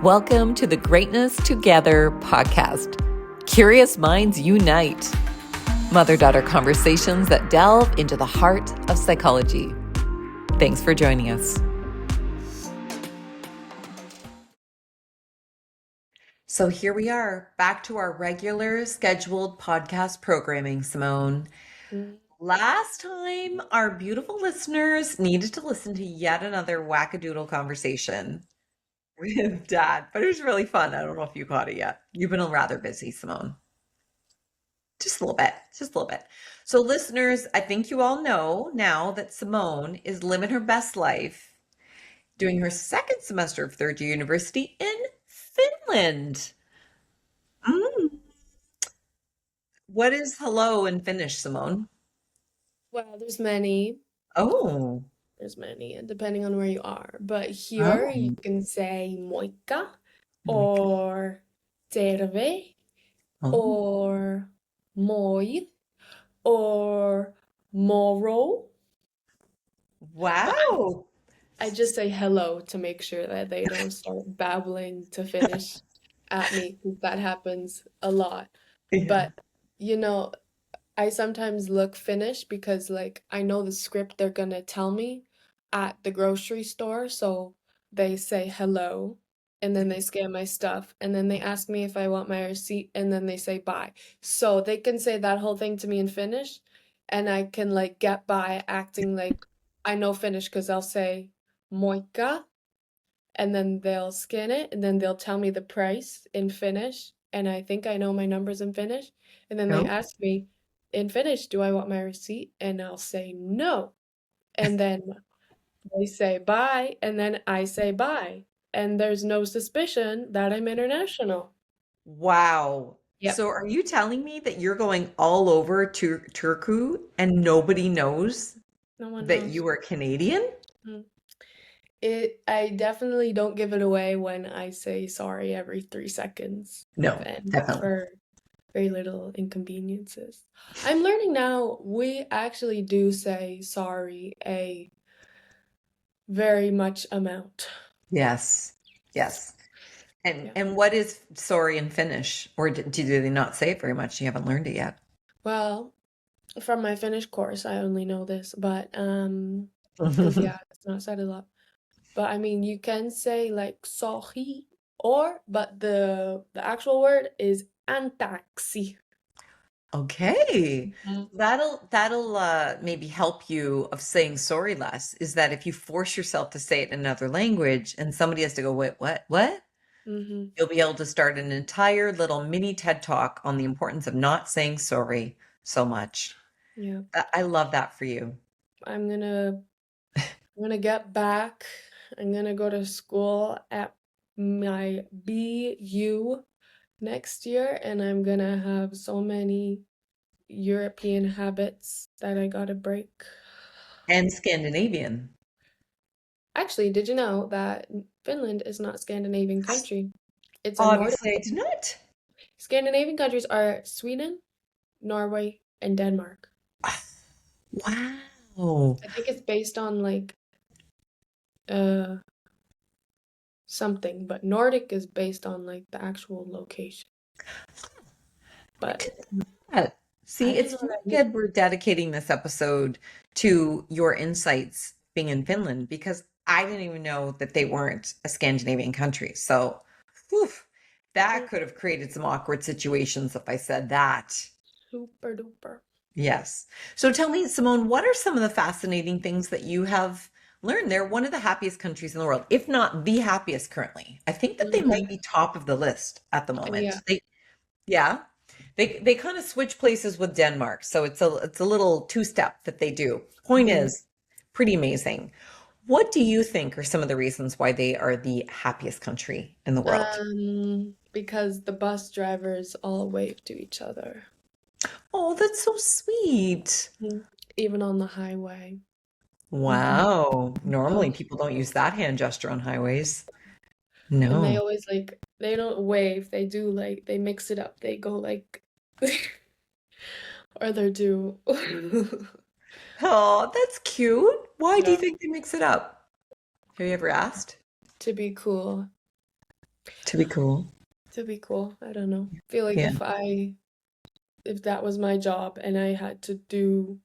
Welcome to the Greatness Together podcast. Curious minds unite. Mother-daughter conversations that delve into the heart of psychology. Thanks for joining us. So here we are, back to our regular scheduled podcast programming, Simonne. Last time, our beautiful listeners needed to listen to yet another wackadoodle conversation with Dad, but it was really fun. I don't know if you caught it yet. You've been rather busy, Simonne. Just a little bit, just a little bit. So listeners, I think you all know now that Simonne is living her best life, doing her second semester of third year university in Finland. Mm. What is hello in Finnish, Simonne? Well, there's many, Oh, and depending on where you are. But here you oh, can say moikka my God. or terve Oh, or moi or moro. But wow. I just say hello to make sure that they don't start babbling to Finnish at me, 'cause that happens a lot. Yeah. But you know, I sometimes look Finnish because like I know the script they're gonna tell me at the grocery store. So they say hello and then they scan my stuff and then they ask me if I want my receipt and then they say bye. So they can say that whole thing to me in Finnish and I can like get by acting like I know Finnish because I'll say moikka and then they'll scan it and then they'll tell me the price in Finnish and I think I know my numbers in Finnish and then they Oh, ask me in Finnish, do I want my receipt? And I'll say no. And then they say bye and then I say bye. And there's no suspicion that I'm international. wow. Yep. So are you telling me that you're going all over to Turku and nobody knows No one that knows. you are Canadian? Mm. I definitely don't give it away when I say sorry every 3 seconds No, and definitely. for very little inconveniences. I'm learning now we actually do say sorry a very much amount. Yes. Yes. And Yeah. and what is sorry in Finnish? Or do they not say it very much? You haven't learned it yet. Well, from my Finnish course, I only know this, but because yeah, it's not said a lot. But I mean, you can say like sorry or, but the actual word is antaksi. Okay. Mhm. That'll maybe help you of saying sorry less, is that if you force yourself to say it in another language and somebody has to go, wait, what? Mm-hmm. You'll be able to start an entire little mini TED talk on the importance of not saying sorry so much. Yeah. I love that for you. I'm gonna I'm gonna get back. I'm gonna go to school at my BU next year, and I'm gonna have so many European habits that I gotta break. And Scandinavian. Actually, did you know that Finland is not a Scandinavian country? It's a Nordic. Obviously, I did not. Scandinavian countries are Sweden, Norway, and Denmark. Wow. I think it's based on like uh something, but Nordic is based on like the actual location. I But didn't know that. I See, didn't it's know really that either. good we're dedicating this episode to your insights being in Finland because I didn't even know that they weren't a Scandinavian country. So, whew, that Mm, could have created some awkward situations if I said that. super duper. Yes. So tell me, Simone, what are some of the fascinating things that you have learned? They're one of the happiest countries in the world, if not the happiest currently. I think that they might Hmm. be top of the list at the Yeah. moment. Yeah. They kind of switch places with Denmark, so it's a little two-step that they do. Point Mm. is, pretty amazing. What do you think are some of the reasons why they are the happiest country in the world? Because the bus drivers all wave to each other, Oh, that's so sweet. Mhm. Even on the highway. Hmm. Wow. Normally So people don't use that hand gesture on highways. and they No. always like they don't wave, they do like they mix it up. They go like or they do Oh, that's cute. Why do you yeah, think they mix it up? Have you ever asked? to be cool. To be cool. To be cool. I don't know. Feel like Yeah. if that was my job and I had to do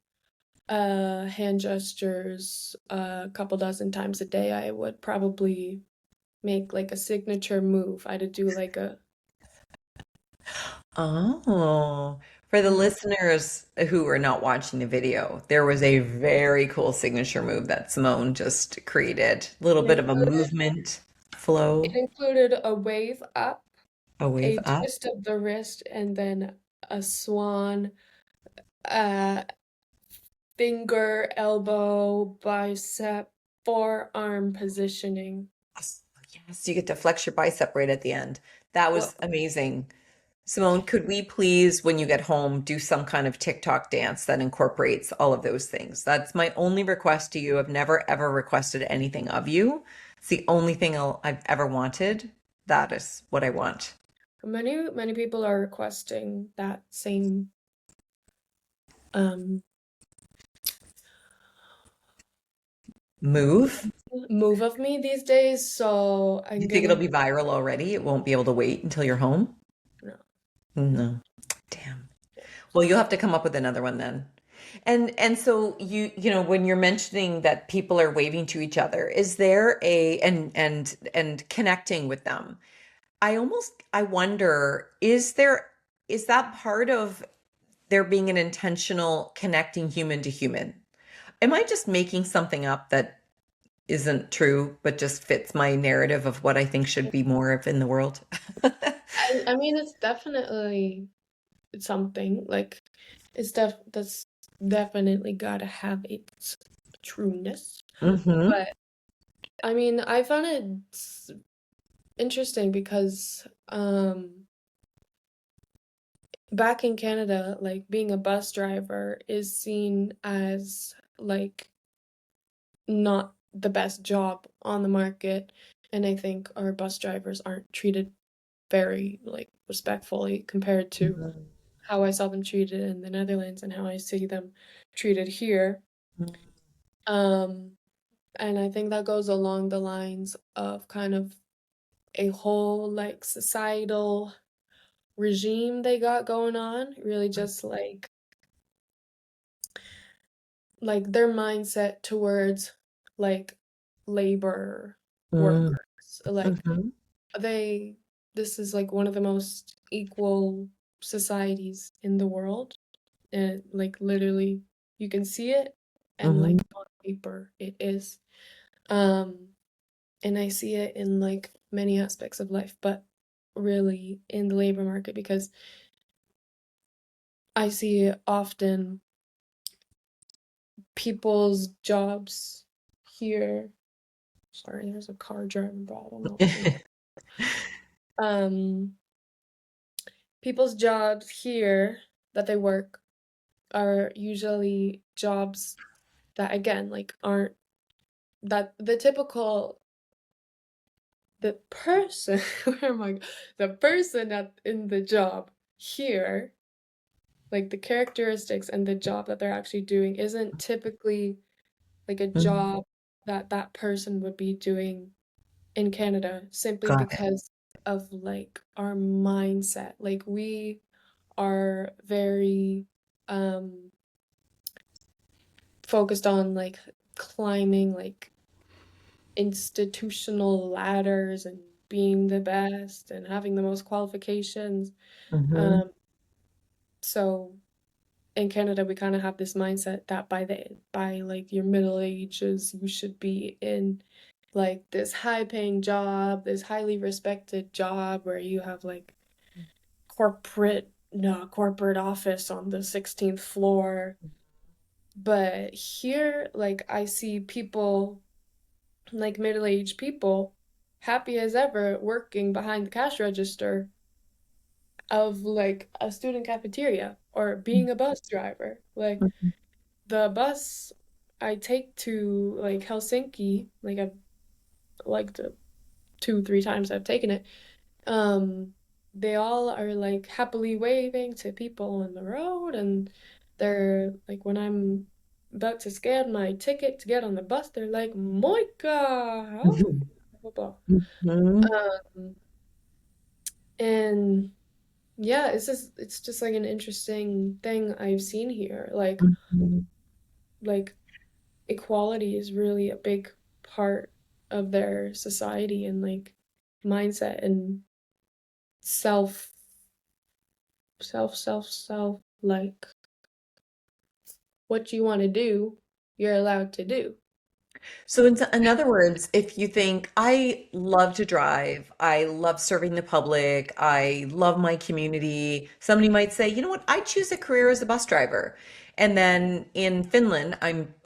hand gestures a couple dozen times a day, I would probably make like a signature move. I'd do like a Oh, for the mm, listeners who are not watching the video, there was a very cool signature move that Simone just created. A little it bit of a included movement it flow, included a wave up, a wave a up. twist of the wrist, and then a swan, uh finger, elbow, bicep, forearm positioning. Yes, you get to flex your bicep right at the end. That Well, was amazing. Simone, could we please, when you get home, do some kind of TikTok dance that incorporates all of those things? That's my only request to you. I've never ever requested anything of you. It's the only thing I've ever wanted. That is what I want. many people are requesting that same um Move. move of me these days, so You I'm think it'll gonna be viral already? It won't be able to wait until you're home? no. No. Damn. Well, you'll have to come up with another one then. And so you know when you're mentioning that people are waving to each other, is there a and connecting with them? I wonder, is that part of there being an intentional connecting human to human? Am I just making something up that isn't true, but just fits my narrative of what I think should be more of in the world? I mean it's definitely something like that's definitely gotta have its trueness. Mm-hmm. But I mean I found it interesting because back in Canada, like being a bus driver is seen as like not the best job on the market. And I think our bus drivers aren't treated very like respectfully compared to how I saw them treated in the Netherlands and how I see them treated here. Um, and I think that goes along the lines of kind of a whole like societal regime they got going on, really just like their mindset towards like labor Mm-hmm. workers. Like they this is like one of the most equal societies in the world. And like literally you can see it and Mm-hmm. like on paper it is. Um and I see it in like many aspects of life, but really in the labor market because I see it often people's jobs here. Sorry, there's a car driving by. I don't know if you know. Um, people's jobs here that they work are usually jobs that again like aren't that the typical the person where am I the person that in the job here like the characteristics and the job that they're actually doing isn't typically like a Mm-hmm. job that that person would be doing in Canada simply Got it. because of like our mindset. Like we are very focused on like climbing like institutional ladders and being the best and having the most qualifications. Mm-hmm. Um so in Canada we kind of have this mindset that by like your middle ages you should be in like this high paying job, this highly respected job where you have like corporate no corporate office on the 16th floor. But here like I see people like middle-aged people happy as ever working behind the cash register of like a student cafeteria or being a bus driver. Like the bus I take to like Helsinki, like I've like the 2, 3 times I've taken it, um, they all are like happily waving to people on the road, and they're like when I'm about to scan my ticket to get on the bus, they're like, Moika, how? Blah, blah, blah. Mm-hmm. Um, And yeah, it's just like an interesting thing I've seen here. Mhm. Like equality is really a big part of their society and like mindset and self self like what you want to do, you're allowed to do. So, in other words, if you think, I love to drive, I love serving the public, I love my community, somebody might say, you know what, I choose a career as a bus driver. And then in Finland,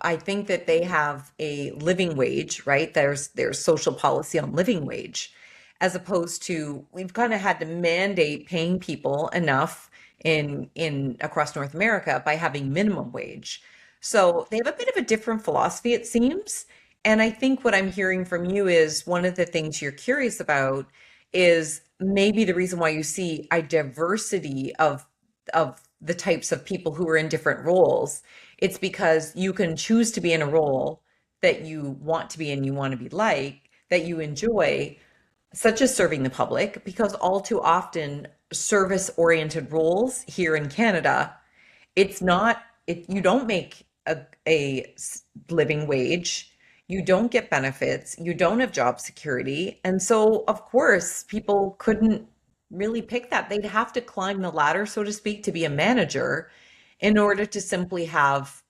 I think that they have a living wage, right? There's social policy on living wage, as opposed to we've kind of had to mandate paying people enough in across North America by having minimum wage. So they have a bit of a different philosophy, it seems. And I think what I'm hearing from you is one of the things you're curious about is maybe the reason why you see a diversity of the types of people who are in different roles. It's because you can choose to be in a role that you want to be in, you want to be like, that you enjoy, such as serving the public, because all too often service-oriented roles here in Canada, it's not you don't make a living wage, you don't get benefits, you don't have job security, and so of course people couldn't really pick that. They'd have to climb the ladder, so to speak, to be a manager in order to simply have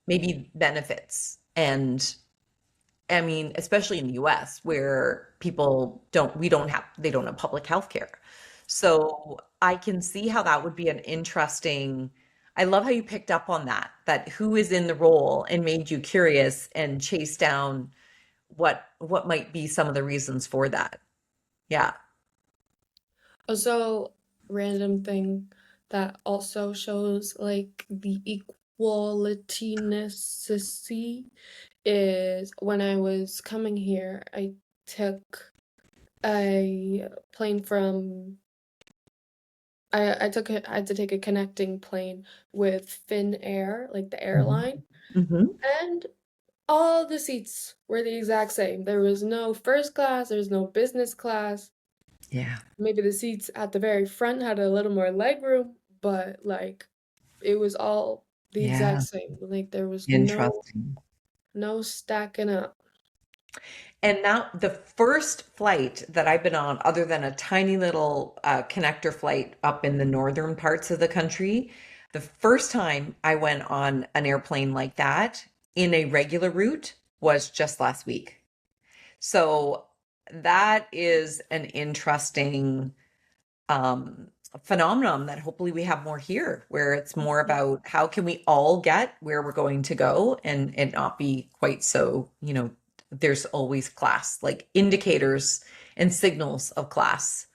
maybe benefits. And I mean, especially in the US where we don't have, they don't have public health care. So I can see how that would be an interesting, I love how you picked up on that, that who is in the role and made you curious and chase down what might be some of the reasons for that. Yeah. Also, random thing that also shows like the equality necessity is when I was coming here, I took a plane from I had to take a connecting plane with Finnair, like the Mhm. airline, Mhm. and all the seats were the exact same. There was no first class, there was no business class. Yeah. Maybe the seats at the very front had a little more leg room, but like it was all the exact Yeah. same. Like there was Interesting. no stacking up. And now the first flight that I've been on, other than a tiny little connector flight up in the northern parts of the country, the first time I went on an airplane like that in a regular route was just last week. So that is an interesting um, phenomenon that hopefully we have more here, where it's more about how can we all get where we're going to go and not be quite so, there's always class, like indicators and signals of class.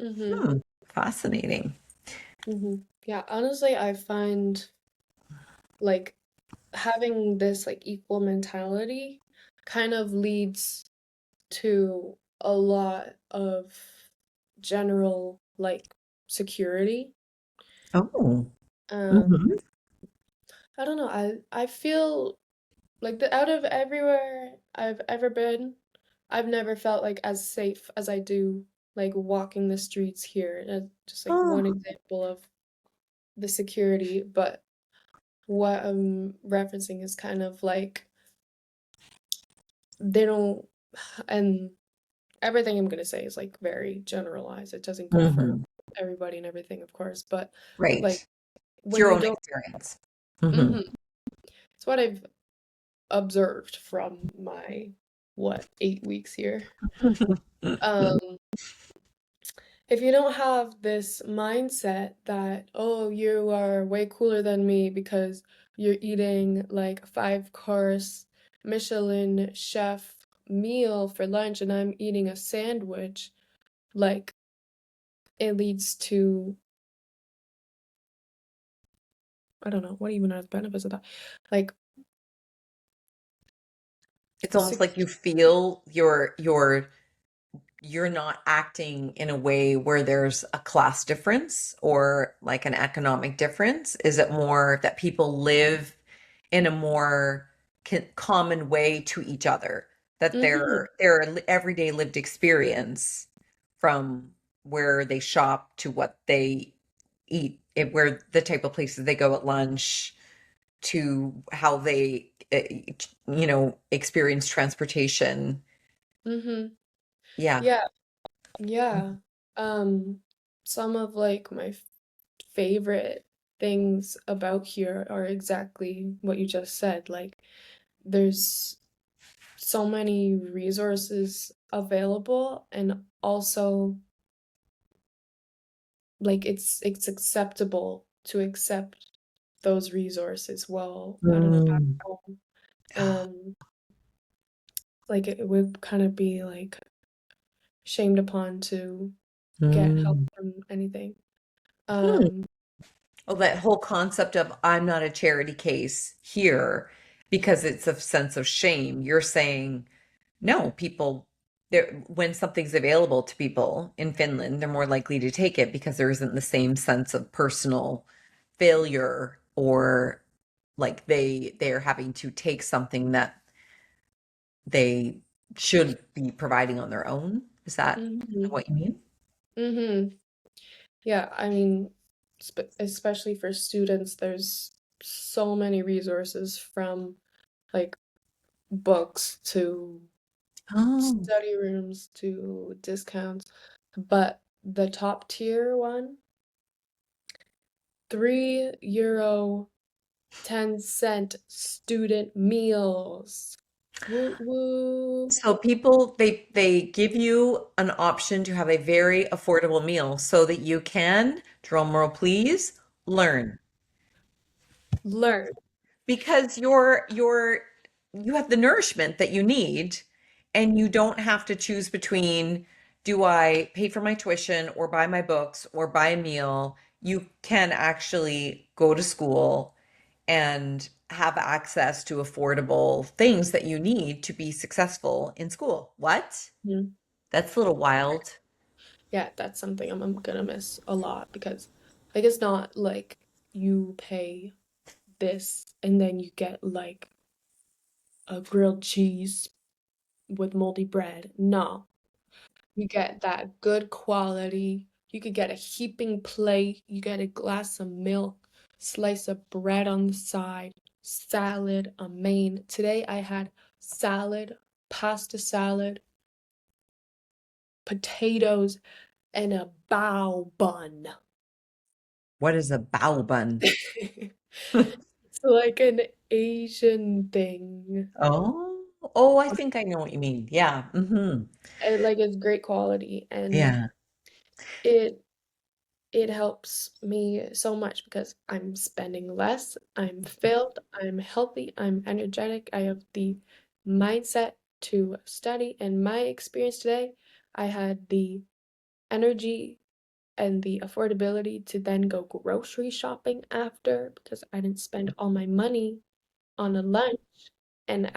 Mm-hmm. Hmm, fascinating. Mm-hmm. Yeah, honestly, I find like having this like equal mentality kind of leads to a lot of general like security. Oh, Um, hmm. I don't know. I feel like the out of everywhere I've ever been, I've never felt like as safe as I do like walking the streets here. That's just like one Oh, example of the security, but what I'm referencing is kind of like they don't and everything I'm gonna say is like very generalized. It doesn't go for hmm. everybody and everything, of course, but Right. like It's when your you own don't, experience. Hmm. hmm it's what I've observed from my what 8 weeks here. Um, if you don't have this mindset that, oh, you are way cooler than me because you're eating like a 5 course Michelin chef meal for lunch and I'm eating a sandwich, like it leads to, I don't know, what even are the benefits of that? Like, It's almost sec- like you feel you're not acting in a way where there's a class difference or like an economic difference? Is it more that people live in a more common way to each other, that mm-hmm, their everyday lived experience from where they shop to what they eat, where the type of places they go at lunch to how they, experience transportation. Mm-hmm. Yeah. Yeah, yeah. Um, some of like my favorite things about here are exactly what you just said. Like, there's so many resources available, and also like it's acceptable to accept those resources. Well, I don't know, back Mm. home. Um, like it would kind of be like shamed upon to get help Mm. from anything. Hmm. Um, Well, that whole concept of I'm not a charity case here because it's a sense of shame. You're saying no, people there when something's available to people in Finland, they're more likely to take it because there isn't the same sense of personal failure or like they're having to take something that they should be providing on their own. Is that kind of mhm, what you mean? mhm. Yeah, I mean, especially for students, there's so many resources from like books to Oh, study rooms to discounts. But the top tier one, €3, 10-cent student meals. Woo woo. so people they give you an option to have a very affordable meal so that you can, drum roll please, learn. Learn. Because you have the nourishment that you need and you don't have to choose between do I pay for my tuition or buy my books or buy a meal. You can actually go to school and have access to affordable things that you need to be successful in school. What? Mhm. That's a little wild. Yeah, that's something I'm gonna miss a lot because like it's not like you pay this and then you get like a grilled cheese with moldy bread. No, you get that good quality. You could get a heaping plate, you get a glass of milk, slice of bread on the side, salad, a main. Today I had salad, pasta salad, potatoes, and a bao bun. What is a bao bun? It's like an Asian thing. Oh, oh, I think I know what you mean. Yeah. Hmm. And like it's great quality and Yeah. it it helps me so much because I'm spending less, I'm filled, I'm healthy, I'm energetic, I have the mindset to study. And my experience today, I had the energy and the affordability to then go grocery shopping after because I didn't spend all my money on a lunch and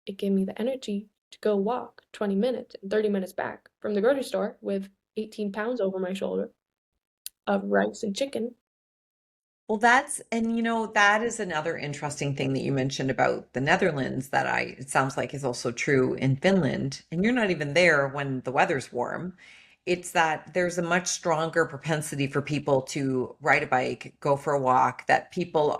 it gave me the energy to go walk 20 minutes and 30 minutes back from the grocery store with 18 pounds over my shoulder of rice and chicken. Well, and that is another interesting thing that you mentioned about the Netherlands that it sounds like is also true in Finland. And you're not even there when the weather's warm. It's that there's a much stronger propensity for people to ride a bike, go for a walk, that people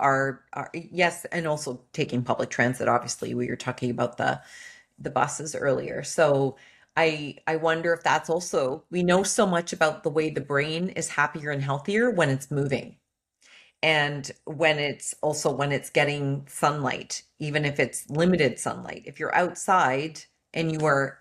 yes, and also taking public transit, obviously, we were talking about the buses earlier. So I wonder if that's also, we know so much about the way the brain is happier and healthier when it's moving and when it's getting sunlight, even if it's limited sunlight. If you're outside and you are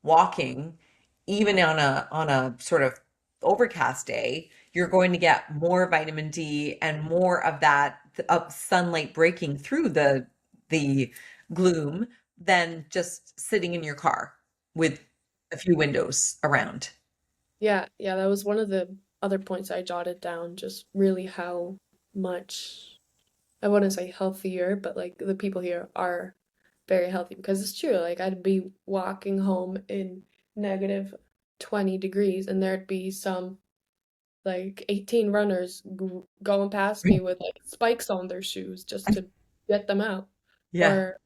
walking, even on a sort of overcast day, you're going to get more vitamin D and more of that of sunlight breaking through the gloom than just sitting in your car with a few windows around. Yeah, yeah, that was one of the other points I jotted down, just really how much, I wouldn't say healthier, but like the people here are very healthy because it's true. Like I'd be walking home in negative 20 degrees and there'd be some like 18 runners going past me with like spikes on their shoes just to get them out. Yeah. Or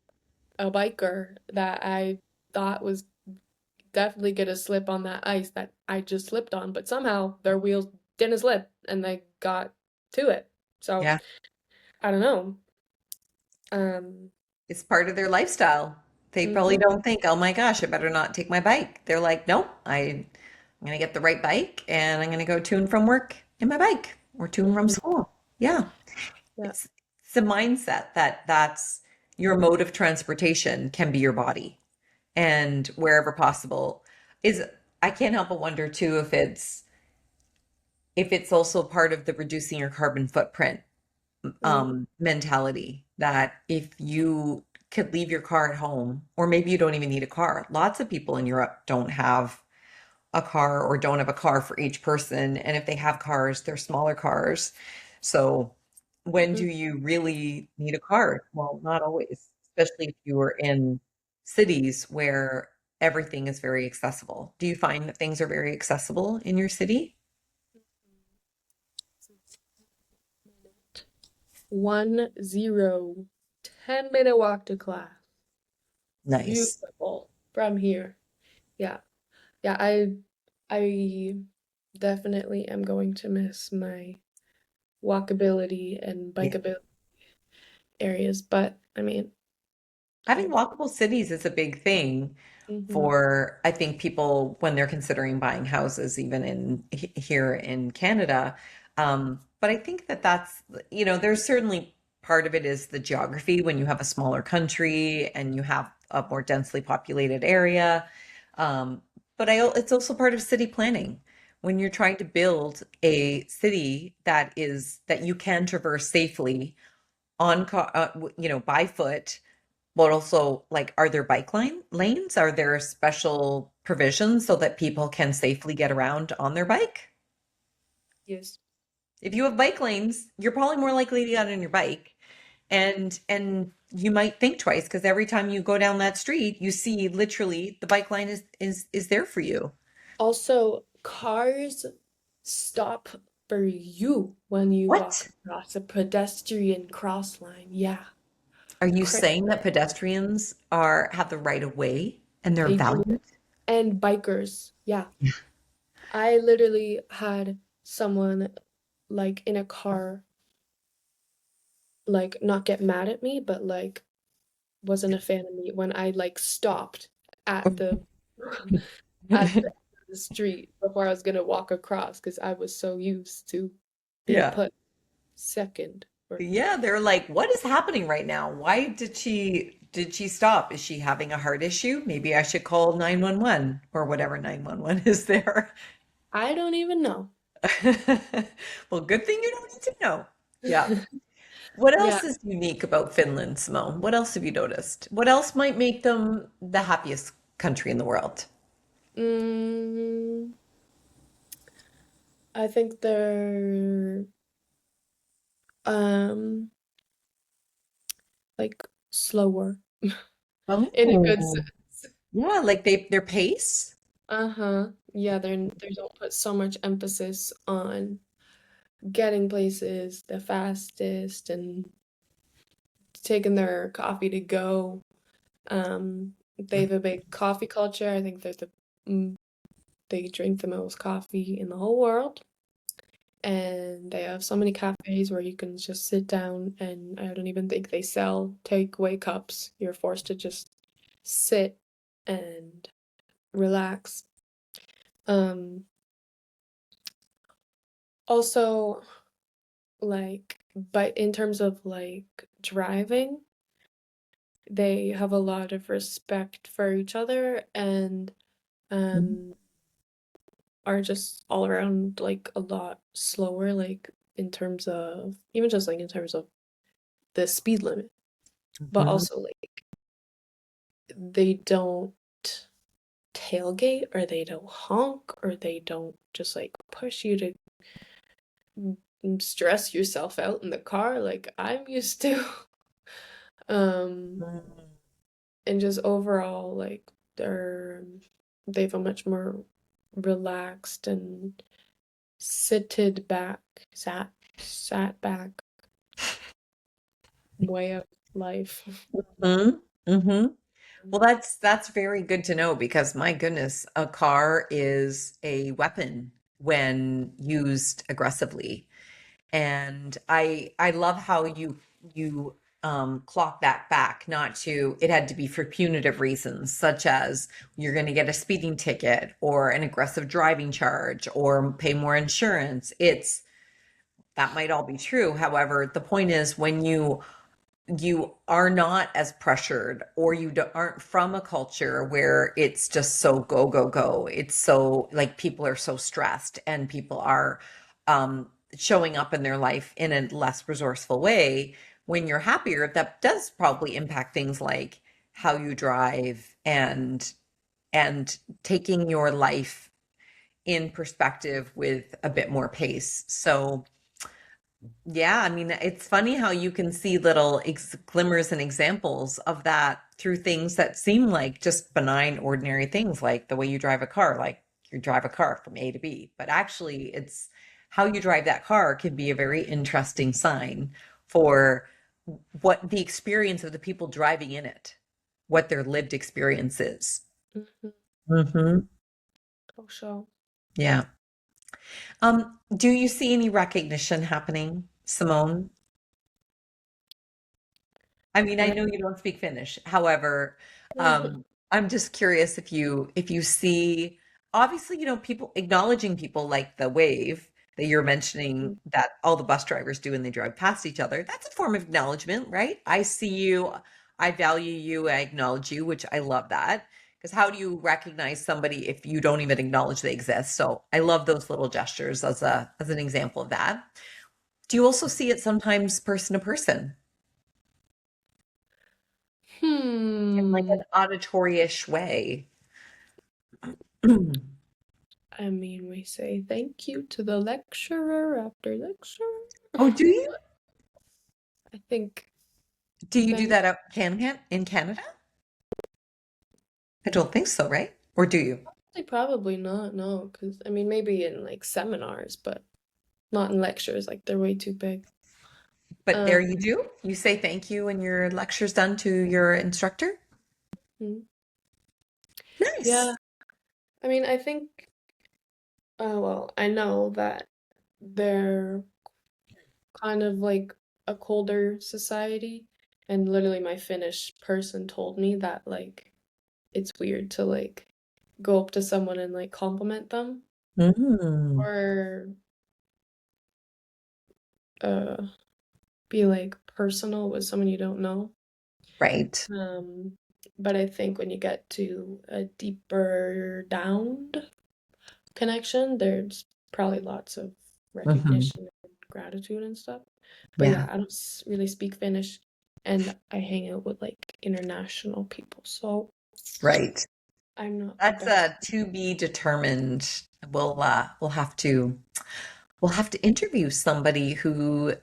a biker that I thought was definitely get a slip on that ice that I just slipped on, but somehow their wheels didn't slip and they got to it. So Yeah. I don't know. Um, It's part of their lifestyle. They probably mhm, don't think, oh my gosh, I better not take my bike. They're like, nope, I'm going to get the right bike and I'm going to go to and from work in my bike or to and from mhm, school. Yeah. yeah. It's the mindset that that's your mode of transportation can be your body and wherever possible is I can't help but wonder too if it's also part of the reducing your carbon footprint Mm, mentality that if you could leave your car at home, or maybe you don't even need a car. Lots of people in Europe don't have a car or don't have a car for each person. And if they have cars, they're smaller cars. So when mm. do you really need a car? Well, not always, especially if you are in cities where everything is very accessible. Do you find that things are very accessible in your city? 1-0. 10-minute walk to class. Nice. Beautiful from here. Yeah. Yeah, I definitely am going to miss my walkability and Yeah. bikeability areas, but I mean, Having I walkable cities is a big thing mhm, for, I think, people when they're considering buying houses, even here in Canada. But I think that that's, there's certainly part of it is the geography when you have a smaller country and you have a more densely populated area. Um, but it's also part of city planning. When you're trying to build a city that you can traverse safely by foot, but also, like, are there bike lanes? Are there special provisions so that people can safely get around on their bike? yes. If you have bike lanes, you're probably more likely to get on your bike, and you might think twice because every time you go down that street, you see literally the bike line is there for you. Also, cars stop for you when you walk What? across a pedestrian cross line. Yeah, Are you crazy. saying that pedestrians are have the right of way and they're They do. valued? And bikers. Yeah. I literally had someone like in a car like not get mad at me, but like wasn't a fan of me when I like stopped at the at the street before I was gonna walk across because I was so used to being Yeah. put second or Yeah, they're like, what is happening right now? Why did she stop? Is she having a heart issue? Maybe I should call 911 or whatever 911 is there. I don't even know. Well, good thing you don't need to know. Yeah. What Yeah. else is unique about Finland, Simone? What else have you noticed? What else might make them the happiest country in the world? Mm, I think they're um like slower in a good Oh, sense. yeah, like their pace. Uh-huh. Yeah, they don't put so much emphasis on getting places the fastest and taking their coffee to go. They have a big coffee culture. I think mm, they drink the most coffee in the whole world. And they have so many cafes where you can just sit down, and I don't even think they sell takeaway cups. You're forced to just sit and relax. Um, Also, like, but in terms of like driving, they have a lot of respect for each other and Mhm. um are just all around like a lot slower, like in terms of even just like in terms of the speed limit, but Mhm. also like they don't tailgate or they don't honk or they don't just like push you to stress yourself out in the car like I'm used to. Um, Mhm. and just overall, like they have a much more relaxed and sitted back, sat back way of life. Mhm. Mhm. Well, that's very good to know because my goodness, a car is a weapon when used aggressively. And I love how you clock that back, not to it had to be for punitive reasons, such as you're going to get a speeding ticket or an aggressive driving charge or pay more insurance. It's that might all be true. However, the point is when you are not as pressured or aren't from a culture where it's just so go go go, it's so like people are so stressed and people are showing up in their life in a less resourceful way. When you're happier, that does probably impact things like how you drive and taking your life in perspective with a bit more pace. So yeah, I mean, it's funny how you can see little glimmers and examples of that through things that seem like just benign, ordinary things, like the way you drive a car, like you drive a car from A to B. But actually, it's how you drive that car can be a very interesting sign for what the experience of the people driving in it, what their lived experience is. Mhm. Hmm. For sure. Yeah. Do you see any recognition happening, Simone? I mean, I Uh, know you don't speak Finnish. However, I'm just curious if you see obviously, people acknowledging people like the wave that you're mentioning that all the bus drivers do when they drive past each other. That's a form of acknowledgement, right? I see you, I value you, I acknowledge you, which I love that. Because how do you recognize somebody if you don't even acknowledge they exist? So I love those little gestures as an example of that. Do you also see it sometimes person to person? In like Hmm. an auditory-ish way. I mean, we say thank you to the lecturer after lecture. Oh, do you? I think Do you do many, that out in Canada? I don't think so, right? Or do you? like, probably not, no, because I mean, maybe in like seminars, but not in lectures, like they're way too big. But there Um, you do. You say thank you when your lecture's done to your instructor. mm, Nice. yeah, I mean, I think, well, I know that they're kind of like a colder society, and literally my Finnish person told me that like it's weird to like go up to someone and like compliment them Mm, or uh be like personal with someone you don't know. right. Um, but I think when you get to a deeper downed connection, there's probably lots of Hmm. recognition and gratitude and stuff. But yeah, Yeah, I don't really speak Finnish and I hang out with like international people, so right. I'm not the That's best. to be determined. We'll have to interview somebody who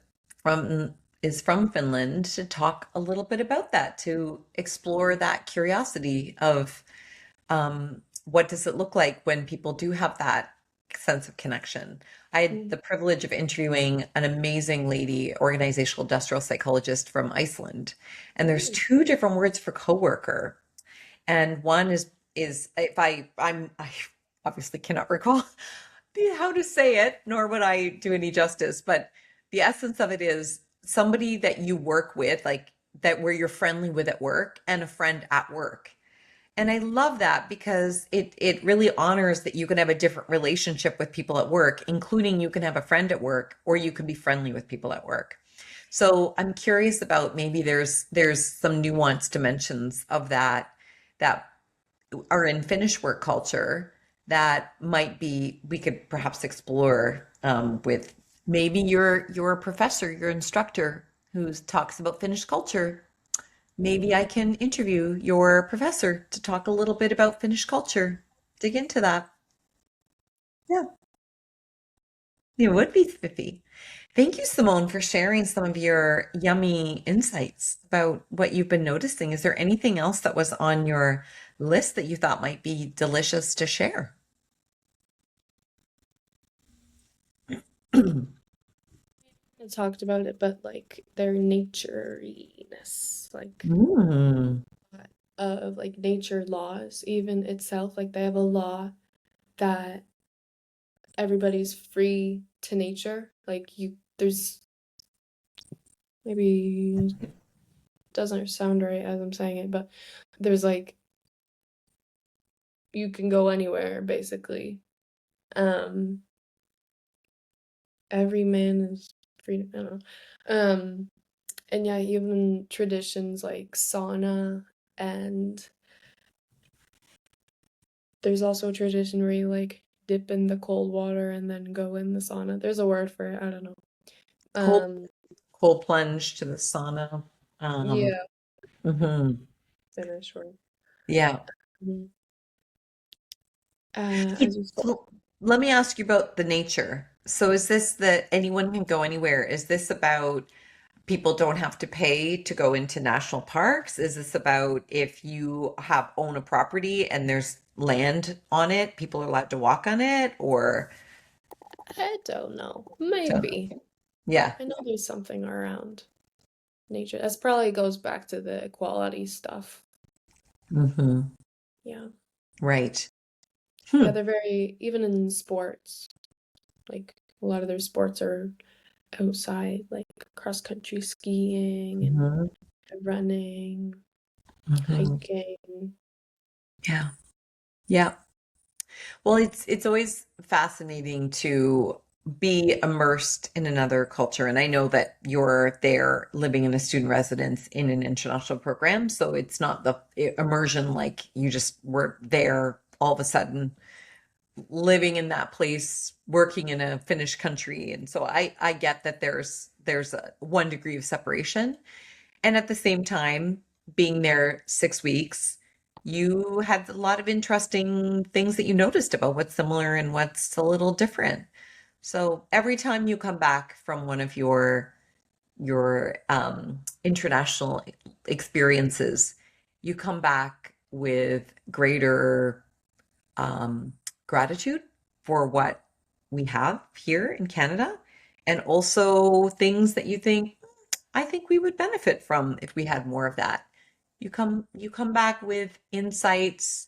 from is from Finland to talk a little bit about that, to explore that curiosity of what does it look like when people do have that sense of connection. I had Mm. the privilege of interviewing an amazing lady, organizational industrial psychologist from Iceland, and there's Mm. two different words for coworker, and one is if I obviously cannot recall how to say it, nor would I do any justice, but the essence of it is somebody that you work with, like that where you're friendly with at work and a friend at work. And I love that because it really honors that you can have a different relationship with people at work, including you can have a friend at work or you can be friendly with people at work. So I'm curious about maybe there's some nuanced dimensions of that are in Finnish work culture that might be we could perhaps explore with maybe your professor, your instructor who talks about Finnish culture. Maybe I can interview your professor to talk a little bit about Finnish culture. Dig into that. Yeah, it would be spiffy. Thank you, Simone, for sharing some of your yummy insights about what you've been noticing. Is there anything else that was on your list that you thought might be delicious to share? I talked about it, but like their natureiness, like Mm, of like nature laws, even itself. Like they have a law that everybody's free to nature. Like there's maybe doesn't sound right as I'm saying it, but there's like you can go anywhere basically. Um, every man is free. I don't know. And yeah, even traditions like sauna, and there's also a tradition where you like dip in the cold water and then go in the sauna. There's a word for it. I don't know. Cold, Um, cold plunge to the sauna. yeah, Mhm. Finnish word. Yeah. Mhm. Hey, As you said, so let me ask you about the nature. So is this that anyone can go anywhere? Is this about people don't have to pay to go into national parks? Is this about if you have own a property and there's land on it, people are allowed to walk on it or I don't know. don't know. Maybe. Yeah. I know there's something around nature. That's probably goes back to the equality stuff. Hmm. Yeah. Right. Yeah, Hmm. they're very, even in sports, like a lot of their sports are outside, like cross country skiing and Hmm. running, Hmm. hiking. Yeah. Yeah. Well, it's always fascinating to be immersed in another culture. And I know that you're there living in a student residence in an international program. So it's not the immersion like you just were there all of a sudden living in that place, working in a Finnish country. And so I get that there's a 1 degree of separation. And at the same time, being there 6 weeks, you had a lot of interesting things that you noticed about what's similar and what's a little different. So every time you come back from one of your international experiences, you come back with greater um, gratitude for what we have here in Canada, and also things that you think I think we would benefit from if we had more of that. You come back with insights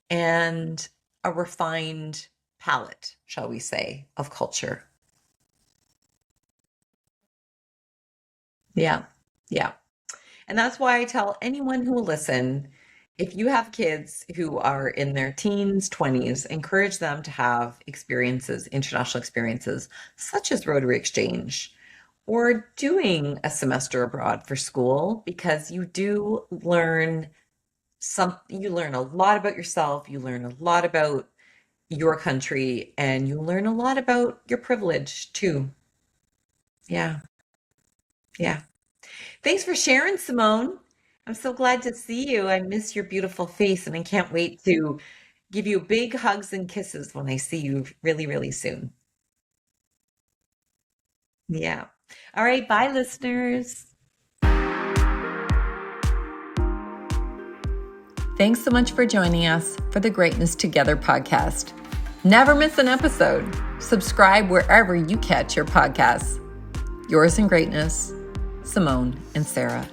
and a refined palette, shall we say, of culture. Yeah. Yeah. And that's why I tell anyone who will listen, if you have kids who are in their teens, 20s, encourage them to have experiences, international experiences, such as Rotary Exchange or doing a semester abroad for school, because you do learn you learn a lot about yourself, you learn a lot about your country, and you learn a lot about your privilege too. Yeah. Yeah. Thanks for sharing, Simone. I'm so glad to see you. I miss your beautiful face, and I can't wait to give you big hugs and kisses when I see you really, really soon. Yeah. All right. Bye, listeners. Thanks so much for joining us for the Greatness Together podcast. Never miss an episode. Subscribe wherever you catch your podcasts. Yours in greatness, Simone and Sarah.